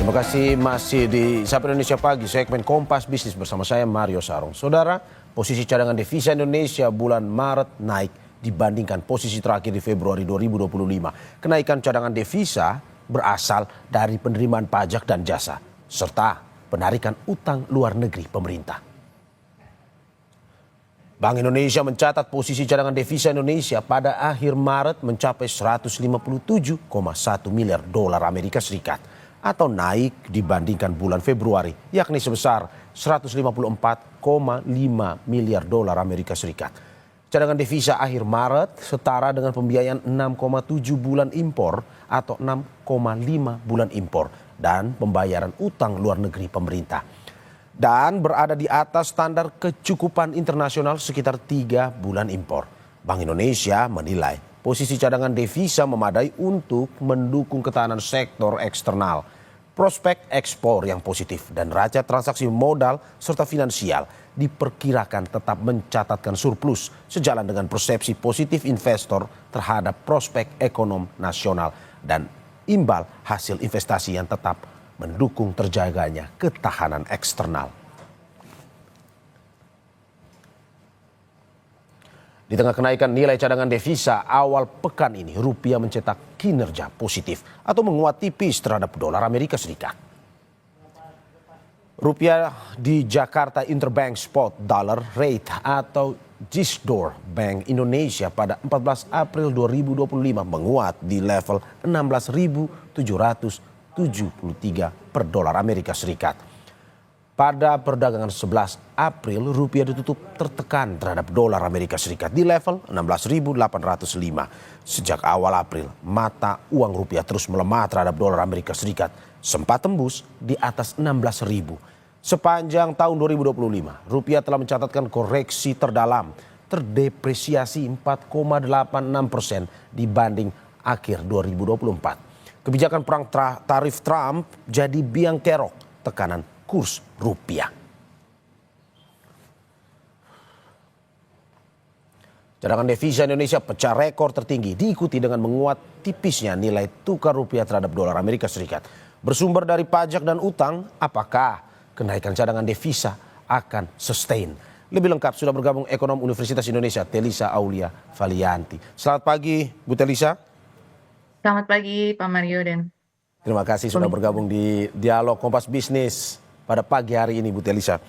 Terima kasih masih di Sapa Indonesia Pagi, segmen Kompas Bisnis bersama saya Mario Sarung. Saudara, posisi cadangan devisa Indonesia bulan Maret naik dibandingkan posisi terakhir di Februari 2025. Kenaikan cadangan devisa berasal dari penerimaan pajak dan jasa, serta penarikan utang luar negeri pemerintah. Bank Indonesia mencatat posisi cadangan devisa Indonesia pada akhir Maret mencapai 157,1 miliar dolar Amerika Serikat atau naik dibandingkan bulan Februari, yakni sebesar 154,5 miliar dolar Amerika Serikat. Cadangan devisa akhir Maret setara dengan pembiayaan 6,7 bulan impor atau 6,5 bulan impor dan pembayaran utang luar negeri pemerintah. Dan berada di atas standar kecukupan internasional sekitar 3 bulan impor. Bank Indonesia menilai posisi cadangan devisa memadai untuk mendukung ketahanan sektor eksternal, prospek ekspor yang positif, dan raca transaksi modal serta finansial diperkirakan tetap mencatatkan surplus sejalan dengan persepsi positif investor terhadap prospek ekonomi nasional dan imbal hasil investasi yang tetap mendukung terjaganya ketahanan eksternal. Di tengah kenaikan nilai cadangan devisa awal pekan ini, rupiah mencetak kinerja positif atau menguat tipis terhadap dolar Amerika Serikat. Rupiah di Jakarta Interbank Spot Dollar Rate atau JISDOR Bank Indonesia pada 14 April 2025 menguat di level 16.773 per dolar Amerika Serikat. Pada perdagangan 11 April, rupiah ditutup tertekan terhadap dolar Amerika Serikat di level 16.805. Sejak awal April, mata uang rupiah terus melemah terhadap dolar Amerika Serikat, sempat tembus di atas 16.000. Sepanjang tahun 2025, rupiah telah mencatatkan koreksi terdalam, terdepresiasi 4,86% dibanding akhir 2024. Kebijakan perang tarif Trump jadi biang kerok tekanan kurs rupiah. Cadangan devisa Indonesia pecah rekor tertinggi diikuti dengan menguat tipisnya nilai tukar rupiah terhadap dolar Amerika Serikat. Bersumber dari pajak dan utang, apakah kenaikan cadangan devisa akan sustain? Lebih lengkap sudah bergabung ekonom Universitas Indonesia Telisa Aulia Valianti. Selamat pagi Bu Telisa. Selamat pagi Pak Mario dan terima kasih sudah bergabung di Dialog Kompas Bisnis pada pagi hari ini Bu Telisa.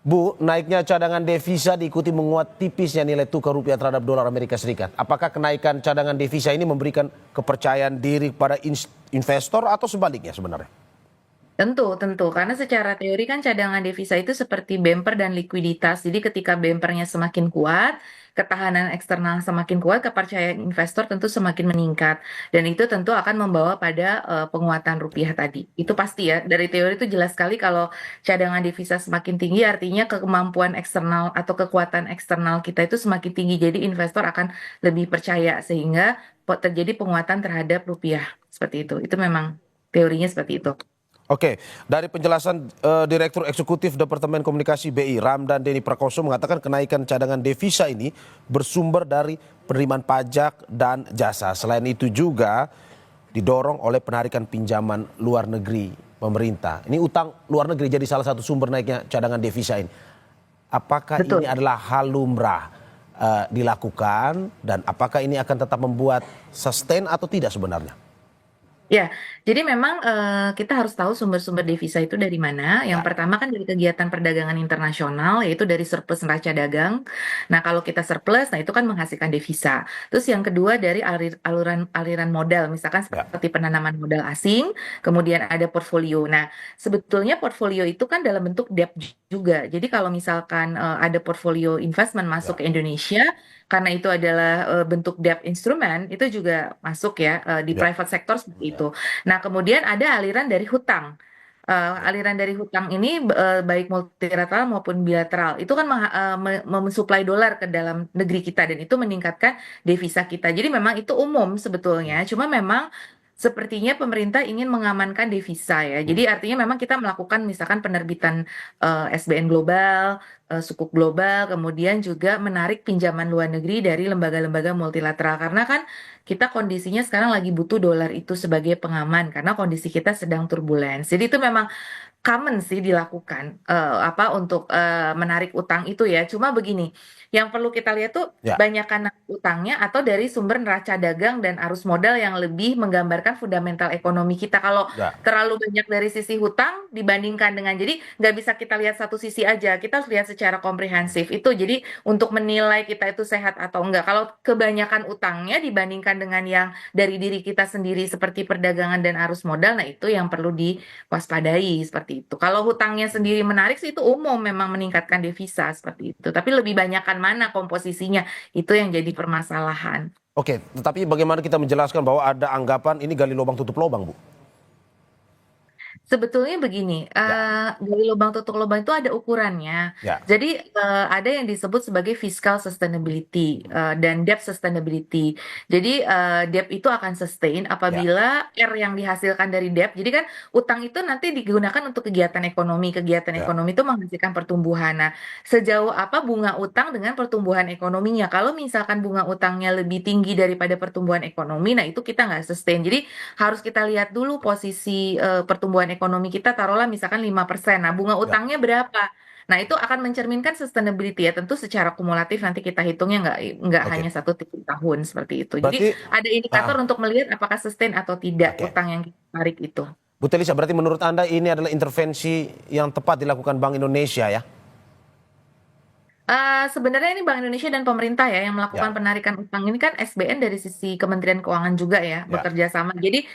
Bu, naiknya cadangan devisa diikuti menguat tipisnya nilai tukar rupiah terhadap dolar Amerika Serikat. Apakah kenaikan cadangan devisa ini memberikan kepercayaan diri pada investor atau sebaliknya sebenarnya? tentu karena secara teori kan cadangan devisa itu seperti bumper dan likuiditas. Jadi ketika bumpernya semakin kuat, ketahanan eksternal semakin kuat, kepercayaan investor tentu semakin meningkat dan itu tentu akan membawa pada penguatan rupiah tadi. Itu pasti ya. Dari teori itu jelas sekali kalau cadangan devisa semakin tinggi artinya kemampuan eksternal atau kekuatan eksternal kita itu semakin tinggi. Jadi investor akan lebih percaya sehingga terjadi penguatan terhadap rupiah. Seperti itu. Itu memang teorinya seperti itu. Oke, dari penjelasan Direktur Eksekutif Departemen Komunikasi BI Ramdan Denny Prakoso mengatakan kenaikan cadangan devisa ini bersumber dari penerimaan pajak dan jasa. Selain itu juga didorong oleh penarikan pinjaman luar negeri pemerintah. Ini utang luar negeri jadi salah satu sumber naiknya cadangan devisa ini. Apakah Betul. ini adalah hal lumrah dilakukan dan apakah ini akan tetap membuat sustain atau tidak sebenarnya? Ya, jadi memang kita harus tahu sumber-sumber devisa itu dari mana. Yang Ya. pertama kan dari kegiatan perdagangan internasional, yaitu dari surplus neraca dagang. Nah, kalau kita surplus, nah itu kan menghasilkan devisa. Terus yang kedua dari aliran modal, misalkan Ya. seperti penanaman modal asing, kemudian ada portfolio. Nah, sebetulnya portfolio itu kan dalam bentuk debt juga. Jadi kalau misalkan ada portfolio investment masuk ke Indonesia, karena itu adalah bentuk debt instrument, itu juga masuk ya di Ya. private sector seperti itu. Nah, kemudian ada aliran dari hutang. Aliran dari hutang ini baik multilateral maupun bilateral itu kan mensuplai dolar ke dalam negeri kita dan itu meningkatkan devisa kita. Jadi memang itu umum sebetulnya. Cuma memang sepertinya pemerintah ingin mengamankan devisa ya. Jadi artinya memang kita melakukan misalkan penerbitan SBN global, sukuk global, kemudian juga menarik pinjaman luar negeri dari lembaga-lembaga multilateral. Karena kan kita kondisinya sekarang lagi butuh dolar itu sebagai pengaman karena kondisi kita sedang turbulens. Jadi itu memang common sih dilakukan apa untuk menarik utang itu ya. Cuma begini, yang perlu kita lihat tuh Ya, banyakkan utangnya atau dari sumber neraca dagang dan arus modal yang lebih menggambarkan fundamental ekonomi kita. Kalau ya. terlalu banyak dari sisi hutang dibandingkan dengan jadi nggak bisa kita lihat satu sisi aja. Kita harus lihat secara komprehensif itu. Jadi untuk menilai kita itu sehat atau enggak. Kalau kebanyakan utangnya dibandingkan dengan yang dari diri kita sendiri seperti perdagangan dan arus modal, nah itu yang perlu waspadai seperti itu. Kalau hutangnya sendiri menarik sih itu umum memang meningkatkan devisa seperti itu. Tapi lebih banyakkan mana komposisinya itu yang jadi permasalahan. Oke, tetapi bagaimana kita menjelaskan bahwa ada anggapan ini gali lubang tutup lubang, Bu? Sebetulnya begini, Ya, dari lubang tutup lubang itu ada ukurannya. ya, Jadi ada yang disebut sebagai fiscal sustainability dan debt sustainability. Jadi debt itu akan sustain ya. apabila R yang dihasilkan dari debt. Jadi kan utang itu nanti digunakan untuk kegiatan ekonomi. Kegiatan Ya. ekonomi itu menghasilkan pertumbuhan. Nah, sejauh apa bunga utang dengan pertumbuhan ekonominya? Kalau misalkan bunga utangnya lebih tinggi daripada pertumbuhan ekonomi, nah itu kita nggak sustain. Jadi harus kita lihat dulu posisi pertumbuhan ekonomi kita taruhlah misalkan 5%. Nah, bunga Ya, utangnya berapa? Nah, itu akan mencerminkan sustainability ya. Tentu secara kumulatif nanti kita hitungnya nggak oke. hanya satu titik tahun seperti itu. Jadi Berarti, ada indikator untuk melihat apakah sustain atau tidak oke. utang yang kita tarik itu. Bu Telisa, berarti menurut Anda ini adalah intervensi yang tepat dilakukan Bank Indonesia ya? Sebenarnya ini Bank Indonesia dan pemerintah ya yang Ya, melakukan penarikan utang ini kan SBN dari sisi Kementerian Keuangan juga ya ya. bekerja sama. Jadi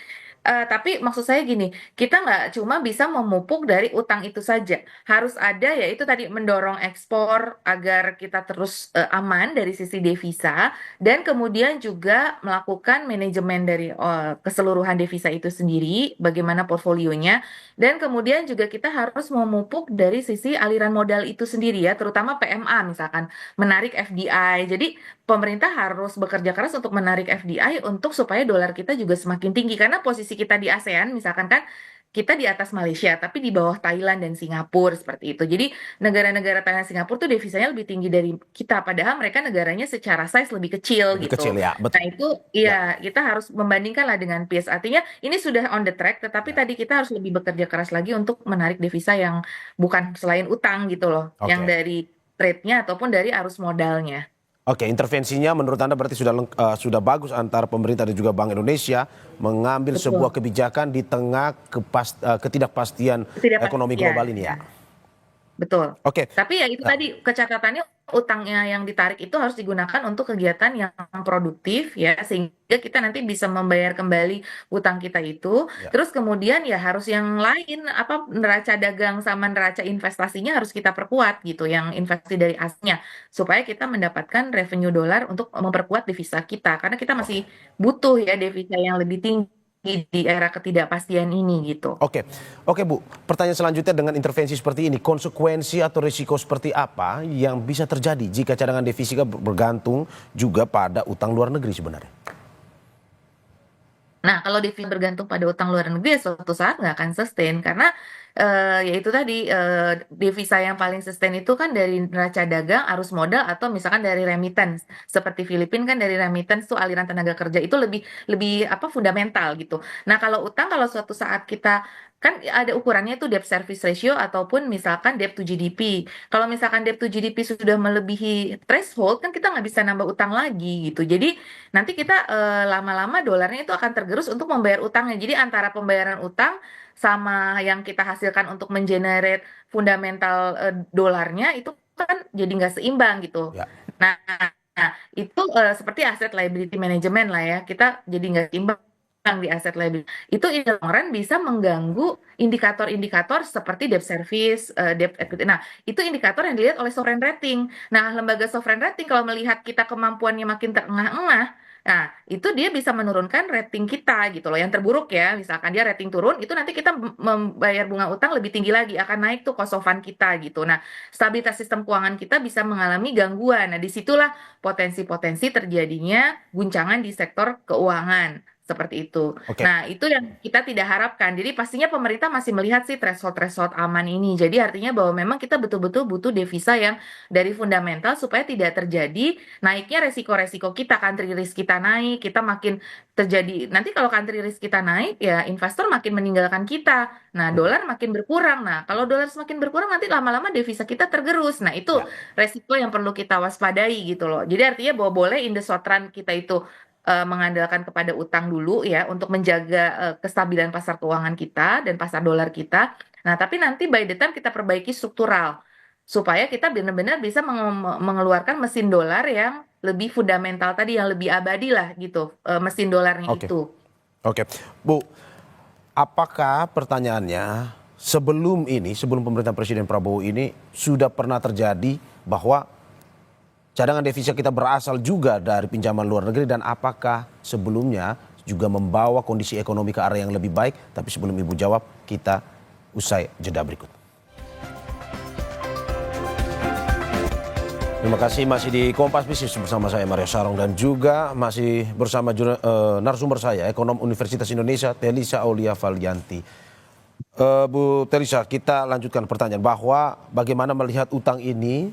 tapi maksud saya gini, kita nggak cuma bisa memupuk dari utang itu saja. Harus ada ya itu tadi mendorong ekspor agar kita terus aman dari sisi devisa dan kemudian juga melakukan manajemen dari keseluruhan devisa itu sendiri, bagaimana portfolionya dan kemudian juga kita harus memupuk dari sisi aliran modal itu sendiri ya, terutama PMA misalkan menarik FDI. Jadi pemerintah harus bekerja keras untuk menarik FDI untuk supaya dolar kita juga semakin tinggi karena posisi kita di ASEAN misalkan kan kita di atas Malaysia tapi di bawah Thailand dan Singapura seperti itu. Jadi negara-negara Thailand dan Singapura tuh devisanya lebih tinggi dari kita padahal mereka negaranya secara size lebih kecil Lebih kecil gitu. ya, Nah betul. itu Ya, ya kita harus membandingkan lah dengan peers. Artinya ini sudah on the track tetapi ya. tadi kita harus lebih bekerja keras lagi untuk menarik devisa yang bukan selain utang gitu loh, yang Oke. dari trade-nya ataupun dari arus modalnya. Oke, intervensinya menurut Anda berarti sudah bagus antara pemerintah dan juga Bank Indonesia mengambil sebuah Betul. kebijakan di tengah ketidakpastian ekonomi Ketidakpastian. global ini ya. Betul. Oke. Tapi ya itu Nah, tadi kecatatannya utangnya yang ditarik itu harus digunakan untuk kegiatan yang produktif ya sehingga kita nanti bisa membayar kembali utang kita itu. ya. Terus kemudian ya harus yang lain apa neraca dagang sama neraca investasinya harus kita perkuat gitu yang investasi dari asingnya supaya kita mendapatkan revenue dolar untuk memperkuat devisa kita karena kita masih Oke. butuh ya devisa yang lebih tinggi di era ketidakpastian ini gitu. Oke, oke Bu. Pertanyaan selanjutnya dengan intervensi seperti ini, konsekuensi atau risiko seperti apa yang bisa terjadi jika cadangan devisa bergantung juga pada utang luar negeri sebenarnya? Nah, kalau devisa bergantung pada utang luar negeri, ya suatu saat nggak akan sustain karena ya itu tadi devisa yang paling sustain itu kan dari neraca dagang, arus modal atau misalkan dari remittance. Seperti Filipina kan dari remittance tuh aliran tenaga kerja itu lebih lebih apa fundamental gitu. Nah, kalau utang kalau suatu saat kita kan ada ukurannya itu debt service ratio ataupun misalkan debt to GDP. Kalau misalkan debt to GDP sudah melebihi threshold kan kita nggak bisa nambah utang lagi gitu. Jadi nanti kita lama-lama dolarnya itu akan tergerus untuk membayar utangnya. Jadi antara pembayaran utang sama yang kita hasilkan untuk mengenerate fundamental dolarnya itu kan jadi nggak seimbang gitu. Ya, Nah, itu seperti aset liability management lah ya. Kita jadi nggak seimbang di aset liability. Itu in the long run bisa mengganggu indikator-indikator seperti debt service, debt equity. Nah, itu indikator yang dilihat oleh sovereign rating. Nah, lembaga sovereign rating kalau melihat kita kemampuannya makin terengah-engah, nah itu dia bisa menurunkan rating kita gitu loh. Yang terburuk ya, misalkan dia rating turun, itu nanti kita membayar bunga utang lebih tinggi lagi, akan naik tuh cost of fund kita gitu. Nah, stabilitas sistem keuangan kita bisa mengalami gangguan. Nah, disitulah potensi-potensi terjadinya guncangan di sektor keuangan seperti itu. Oke, Nah, itu yang kita tidak harapkan. Jadi pastinya pemerintah masih melihat sih threshold-threshold aman ini. Jadi artinya bahwa memang kita betul-betul butuh devisa yang dari fundamental supaya tidak terjadi naiknya resiko-resiko kita, country risk kita naik, kita makin terjadi. Nanti kalau country risk kita naik, ya investor makin meninggalkan kita. Nah, mhm, dolar makin berkurang. Nah, kalau dolar semakin berkurang, nanti lama-lama devisa kita tergerus. Nah, itu ya, resiko yang perlu kita waspadai gitu loh. Jadi artinya bahwa boleh in the short run kita itu mengandalkan kepada utang dulu ya untuk menjaga kestabilan pasar keuangan kita dan pasar dolar kita. Nah, tapi nanti by the time kita perbaiki struktural supaya kita benar-benar bisa mengeluarkan mesin dolar yang lebih fundamental tadi, yang lebih abadi lah gitu, mesin dolarnya oke, itu. oke. Bu, apakah pertanyaannya sebelum ini, sebelum pemerintahan Presiden Prabowo ini sudah pernah terjadi bahwa cadangan devisa kita berasal juga dari pinjaman luar negeri dan apakah sebelumnya juga membawa kondisi ekonomi ke arah yang lebih baik? Tapi sebelum Ibu jawab, kita usai jeda berikut. Terima kasih masih di Kompas Bisnis bersama saya Mario Sarong dan juga masih bersama narasumber saya ekonom Universitas Indonesia Telisa Aulia Valianti. Bu Telisa, kita lanjutkan pertanyaan bahwa bagaimana melihat utang ini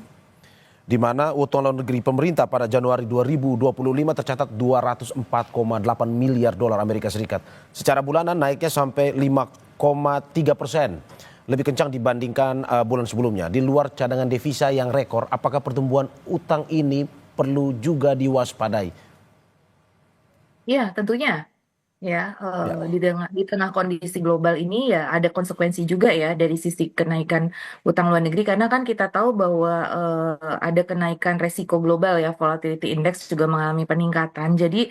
di mana utang luar negeri pemerintah pada Januari 2025 tercatat 204,8 miliar dolar Amerika Serikat. Secara bulanan naiknya sampai 5,3%. Lebih kencang dibandingkan bulan sebelumnya. Di luar cadangan devisa yang rekor, apakah pertumbuhan utang ini perlu juga diwaspadai? Ya, tentunya. Ya, Ya, di tengah kondisi global ini ya ada konsekuensi juga ya dari sisi kenaikan utang luar negeri karena kan kita tahu bahwa ada kenaikan resiko global ya, volatility index juga mengalami peningkatan. Jadi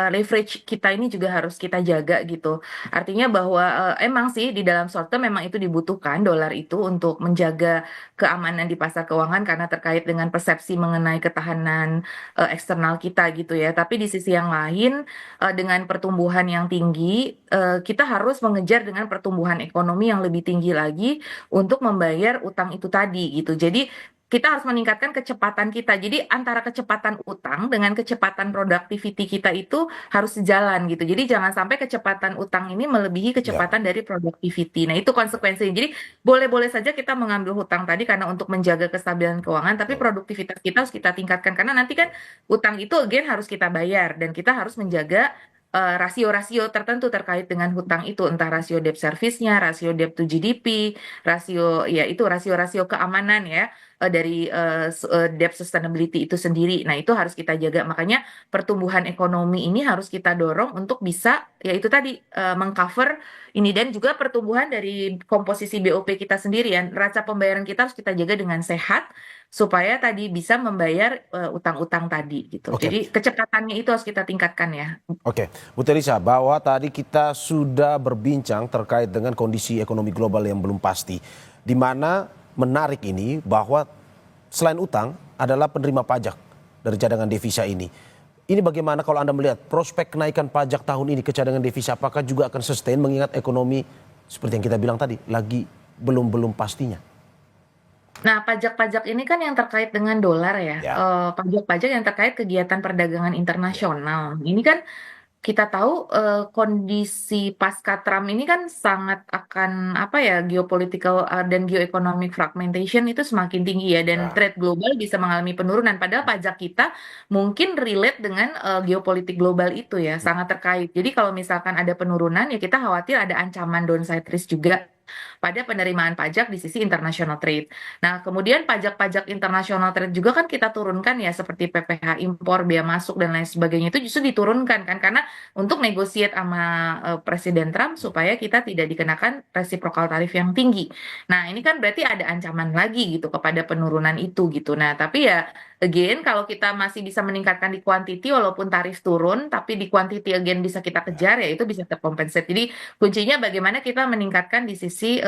leverage kita ini juga harus kita jaga gitu. Artinya bahwa emang sih di dalam short term memang itu dibutuhkan dolar itu untuk menjaga keamanan di pasar keuangan karena terkait dengan persepsi mengenai ketahanan eksternal kita gitu ya. Tapi di sisi yang lain dengan pertumbuhan yang tinggi, kita harus mengejar dengan pertumbuhan ekonomi yang lebih tinggi lagi untuk membayar utang itu tadi gitu. Jadi kita harus meningkatkan kecepatan kita. Jadi antara kecepatan utang dengan kecepatan productivity kita itu harus sejalan gitu. Jadi jangan sampai kecepatan utang ini melebihi ya, kecepatan dari productivity. Nah, itu konsekuensinya. Jadi boleh-boleh saja kita mengambil hutang tadi karena untuk menjaga kestabilan keuangan, tapi betul. produktivitas kita harus kita tingkatkan karena nanti kan utang itu again harus kita bayar dan kita harus menjaga rasio-rasio tertentu terkait dengan hutang itu, entah rasio debt service-nya, rasio debt to GDP, rasio ya itu rasio-rasio keamanan ya dari debt sustainability itu sendiri. Nah, itu harus kita jaga. Makanya pertumbuhan ekonomi ini harus kita dorong untuk bisa ya itu tadi mengcover ini dan juga pertumbuhan dari komposisi BOP kita sendiri ya. Raca pembayaran kita harus kita jaga dengan sehat supaya tadi bisa membayar utang-utang tadi gitu. Oke, Jadi kecepatannya itu harus kita tingkatkan ya. oke. Bu Telisa, bahwa tadi kita sudah berbincang terkait dengan kondisi ekonomi global yang belum pasti. Di mana menarik ini bahwa selain utang adalah penerima pajak dari cadangan devisa ini. Ini bagaimana kalau Anda melihat prospek kenaikan pajak tahun ini ke cadangan devisa apakah juga akan sustain mengingat ekonomi seperti yang kita bilang tadi lagi belum pastinya. Nah, pajak-pajak ini kan yang terkait dengan dolar ya, Ya, pajak-pajak yang terkait kegiatan perdagangan ya, internasional. Ini kan kita tahu kondisi pasca Trump ini kan sangat akan apa ya geopolitical dan geoeconomic fragmentation itu semakin tinggi ya dan ya, trade global bisa mengalami penurunan padahal pajak kita mungkin relate dengan geopolitik global itu ya sangat terkait. Jadi kalau misalkan ada penurunan ya kita khawatir ada ancaman downside risk juga pada penerimaan pajak di sisi international trade. Nah, kemudian pajak-pajak international trade juga kan kita turunkan ya seperti PPh impor, bea masuk dan lain sebagainya itu justru diturunkan kan karena untuk negosiat sama Presiden Trump supaya kita tidak dikenakan reciprocal tarif yang tinggi. Nah, ini kan berarti ada ancaman lagi gitu kepada penurunan itu gitu. Nah, tapi ya again kalau kita masih bisa meningkatkan di quantity walaupun tarif turun tapi di quantity again bisa kita ya. kejar ya itu bisa terkompensate. Jadi kuncinya bagaimana kita meningkatkan di sisi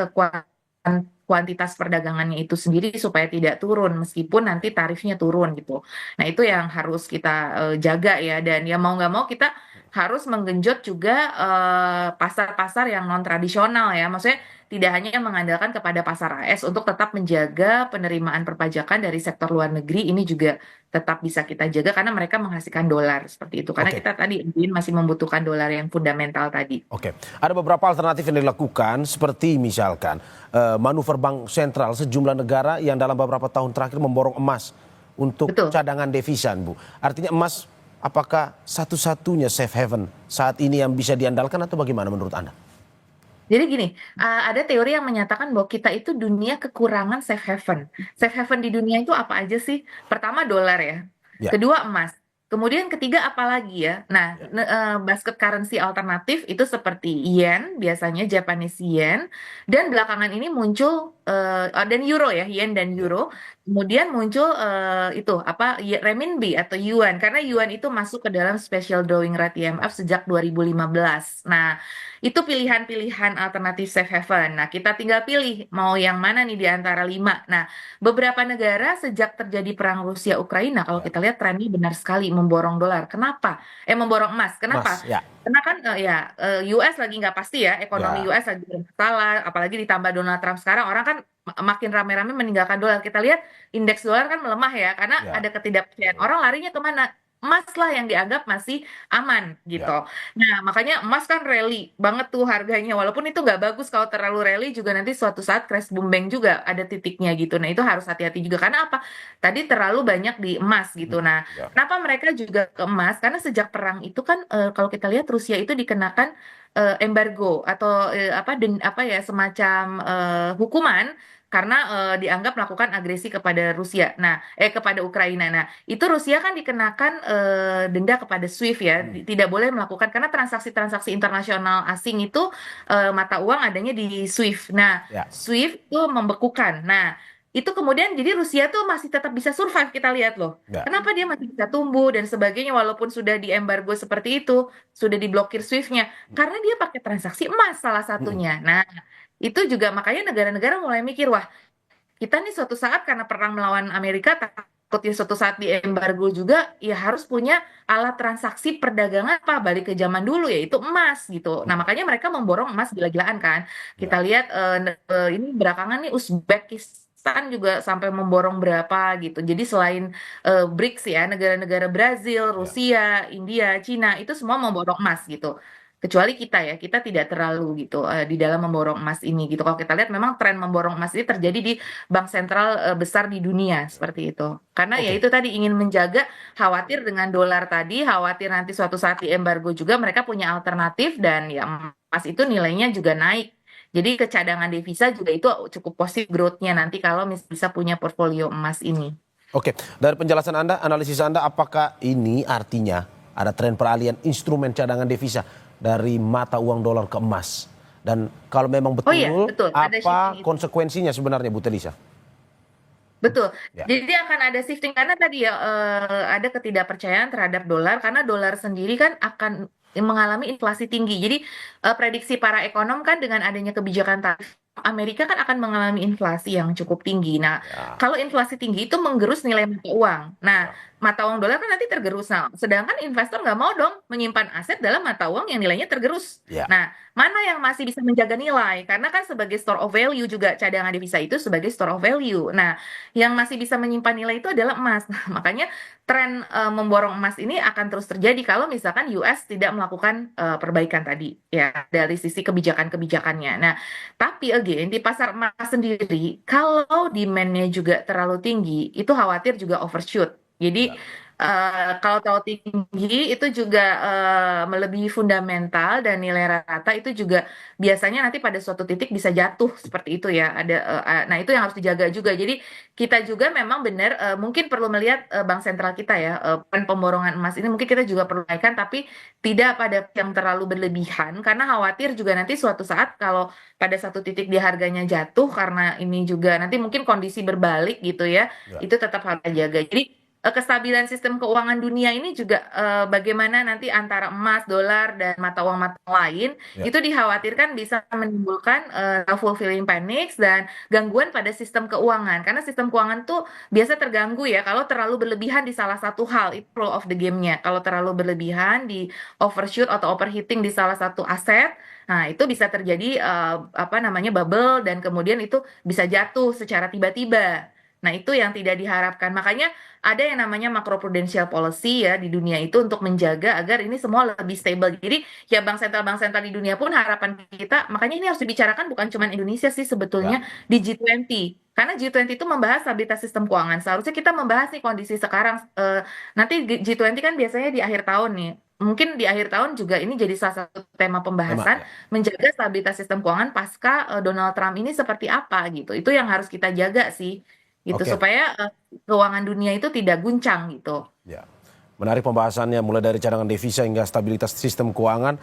kuantitas perdagangannya itu sendiri supaya tidak turun meskipun nanti tarifnya turun gitu. Nah, itu yang harus kita jaga ya dan ya mau nggak mau kita harus menggenjot juga pasar-pasar yang non tradisional ya. Maksudnya tidak hanya mengandalkan kepada pasar AS untuk tetap menjaga penerimaan perpajakan dari sektor luar negeri ini juga tetap bisa kita jaga karena mereka menghasilkan dolar seperti itu. Karena Oke. kita tadi masih membutuhkan dolar yang fundamental tadi. Oke, ada beberapa alternatif yang dilakukan seperti misalkan manuver bank sentral sejumlah negara yang dalam beberapa tahun terakhir memborong emas untuk Betul. cadangan devisa, Bu. Artinya emas apakah satu-satunya safe haven saat ini yang bisa diandalkan atau bagaimana menurut Anda? Jadi gini, ada teori yang menyatakan bahwa kita itu dunia kekurangan safe haven. Safe haven di dunia itu apa aja sih? Pertama dolar ya, Ya, kedua emas, kemudian ketiga apa lagi ya? Nah, ya, basket currency alternatif itu seperti yen, biasanya Japanese yen, dan belakangan ini muncul dan euro ya, yen dan ya, euro. Kemudian muncul itu apa renminbi atau yuan, karena yuan itu masuk ke dalam special drawing rate IMF sejak 2015. Nah, itu pilihan-pilihan alternatif safe haven. Nah, kita tinggal pilih mau yang mana nih di antara lima. Nah, beberapa negara sejak terjadi perang Rusia-Ukraina, kalau ya. kita lihat trennya benar sekali memborong dolar. Kenapa? Memborong emas. Kenapa? Emas, ya, Karena kan US lagi nggak pasti ya, ekonomi ya, US lagi bermasalah, apalagi ditambah Donald Trump sekarang, orang kan makin rame-rame meninggalkan dolar. Kita lihat indeks dolar kan melemah ya, karena ya, ada ketidakpercayaan. betul. Orang larinya kemana? Emas lah yang dianggap masih aman Ya, gitu. Nah, makanya emas kan rally banget tuh harganya. Walaupun itu nggak bagus kalau terlalu rally juga nanti suatu saat crash boom bang juga ada titiknya gitu. Nah, itu harus hati-hati juga. Karena apa? Tadi terlalu banyak di emas gitu. Nah, ya, kenapa mereka juga ke emas? Karena sejak perang itu kan kalau kita lihat Rusia itu dikenakan embargo atau apa ya semacam hukuman karena dianggap melakukan agresi kepada Rusia. Nah, kepada Ukraina. Nah, itu Rusia kan dikenakan denda kepada SWIFT ya, tidak boleh melakukan karena transaksi-transaksi internasional asing itu mata uang adanya di SWIFT. Nah, ya, SWIFT itu membekukan. Nah, itu kemudian jadi Rusia tuh masih tetap bisa survive kita lihat loh. ya. Kenapa dia masih bisa tumbuh dan sebagainya walaupun sudah diembargo seperti itu, sudah diblokir SWIFT-nya karena dia pakai transaksi emas salah Mm-mm. satunya. Nah, itu juga makanya negara-negara mulai mikir, wah kita nih suatu saat karena perang melawan Amerika takutnya suatu saat di embargo juga ya harus punya alat transaksi perdagangan apa balik ke zaman dulu yaitu emas gitu. Nah makanya mereka memborong emas gila-gilaan kan. Ya, Kita lihat ini belakangan nih Uzbekistan juga sampai memborong berapa gitu. Jadi selain BRICS ya negara-negara Brazil, ya. Rusia, India, Cina itu semua memborong emas gitu. Kecuali kita ya, kita tidak terlalu gitu di dalam memborong emas ini gitu. Kalau kita lihat memang tren memborong emas ini terjadi di bank sentral besar di dunia seperti itu. Karena ya Oke. itu tadi ingin menjaga khawatir dengan dolar tadi, khawatir nanti suatu saat di embargo juga mereka punya alternatif dan ya emas itu nilainya juga naik. Jadi kecadangan devisa juga itu cukup positif growth-nya nanti kalau bisa punya portfolio emas ini. Oke, dari penjelasan Anda, analisis Anda, apakah ini artinya ada tren peralihan instrumen cadangan devisa dari mata uang dolar ke emas? Dan kalau memang Oh iya, betul, betul. Ada shifting apa itu. konsekuensinya sebenarnya, Bu Telisa? Betul. Ya, Jadi akan ada shifting karena tadi ya ada ketidakpercayaan terhadap dolar karena dolar sendiri kan akan mengalami inflasi tinggi. Jadi prediksi para ekonom kan dengan adanya kebijakan tarif Amerika kan akan mengalami inflasi yang cukup tinggi. Nah, ya, kalau inflasi tinggi itu menggerus nilai mata uang. Nah, ya, mata uang dolar kan nanti tergerus. Nah, sedangkan investor nggak mau dong menyimpan aset dalam mata uang yang nilainya tergerus. ya. Nah, mana yang masih bisa menjaga nilai? Karena kan sebagai store of value juga cadangan devisa itu sebagai store of value. Nah, yang masih bisa menyimpan nilai itu adalah emas. Nah, makanya tren memborong emas ini akan terus terjadi kalau misalkan US tidak melakukan perbaikan tadi ya dari sisi kebijakan-kebijakannya. Nah, tapi again di pasar emas sendiri kalau demand-nya juga terlalu tinggi, itu khawatir juga overshoot. Jadi Ya. kalau terlalu tinggi itu juga melebihi fundamental dan nilai rata itu juga biasanya nanti pada suatu titik bisa jatuh seperti itu ya. Nah itu yang harus dijaga juga. Jadi kita juga memang benar mungkin perlu melihat bank sentral kita ya peran pemborongan emas ini mungkin kita juga perlu naikkan tapi tidak pada yang terlalu berlebihan karena khawatir juga nanti suatu saat kalau pada satu titik di harganya jatuh karena ini juga nanti mungkin kondisi berbalik gitu ya Ya. itu tetap harus dijaga. Jadi kestabilan sistem keuangan dunia ini juga bagaimana nanti antara emas, dolar, dan mata uang lain Ya. itu dikhawatirkan bisa menimbulkan fulfilling panics dan gangguan pada sistem keuangan. Karena sistem keuangan tuh biasa terganggu ya kalau terlalu berlebihan di salah satu hal, itu flow of the game-nya. Kalau terlalu berlebihan di overshoot atau overheating di salah satu aset, nah itu bisa terjadi apa namanya bubble dan kemudian itu bisa jatuh secara tiba-tiba. Nah, itu yang tidak diharapkan. Makanya ada yang namanya macroprudential policy ya di dunia itu untuk menjaga agar ini semua lebih stable. Jadi ya bank sentral di dunia pun harapan kita, makanya ini harus dibicarakan bukan cuma Indonesia sih Ya. sebetulnya di G20. Karena G20 itu membahas stabilitas sistem keuangan. Seharusnya kita membahas nih kondisi sekarang. Nanti G20 kan biasanya di akhir tahun nih. Mungkin di akhir tahun juga ini jadi salah satu tema Tema, pembahasan ya. menjaga stabilitas sistem keuangan pasca Donald Trump ini seperti apa gitu. Itu yang harus kita jaga sih gitu Oke. supaya keuangan dunia itu tidak guncang gitu. Ya. Menarik pembahasannya mulai dari cadangan devisa hingga stabilitas sistem keuangan.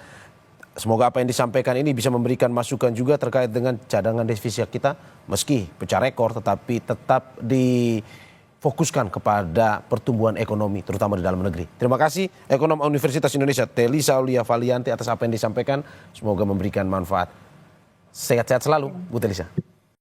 Semoga apa yang disampaikan ini bisa memberikan masukan juga terkait dengan cadangan devisa kita meski pecah rekor tetapi tetap difokuskan kepada pertumbuhan ekonomi terutama di dalam negeri. Terima kasih Ekonom Universitas Indonesia Telisa Aulia Valianti atas apa yang disampaikan. Semoga memberikan manfaat. Sehat-sehat selalu Bu Telisa.